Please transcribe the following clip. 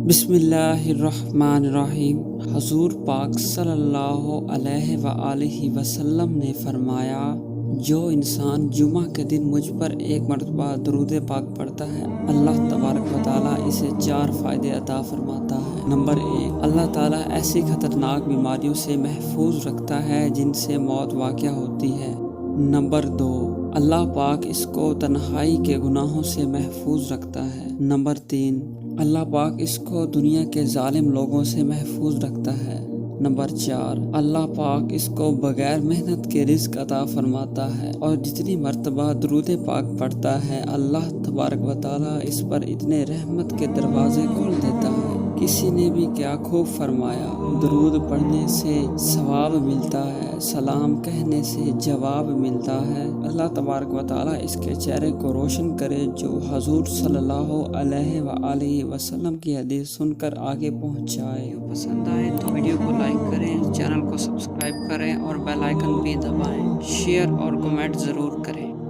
बिस्मिल्लाहिर्रहमानिर्रहीम। हुजूर पाक सल्लल्लाहु अलैहि वआलिहि वसल्लम ने फरमाया, जो इंसान जुमा के दिन मुझ पर एक मरतबा दरूद पाक पढ़ता है, अल्लाह तबारक व तआला इसे 4 फ़ायदे अता फरमाता है। नंबर 1, अल्लाह ताला ऐसी खतरनाक बीमारियों से महफूज रखता है जिनसे मौत वाक़या होती है। नंबर 2, अल्लाह पाक इसको तन्हाई के गुनाहों से महफूज रखता है। नंबर 3, अल्लाह पाक इसको दुनिया के जालिम लोगों से महफूज रखता है। नंबर 4, अल्लाह पाक इसको बगैर मेहनत के रिज़्क अता फरमाता है। और जितनी मर्तबा दरूद पाक पढ़ता है, अल्लाह तबारक व तआला इस पर इतने रहमत के दरवाजे खोल देता है। किसी ने भी क्या खूब फरमाया, दरूद पढ़ने से सवाब मिलता है, सलाम कहने से जवाब मिलता है। अल्लाह तबारक व तआला इसके चेहरे को रोशन करे जो हुजूर सल्लल्लाहु अलैहि वसल्लम की हदीस सुनकर आगे पहुँचाए। पसंद आए तो वीडियो को लाइक करें, चैनल को सब्सक्राइब करें और बेल आइकन भी दबाएं। शेयर और कमेंट ज़रूर करें।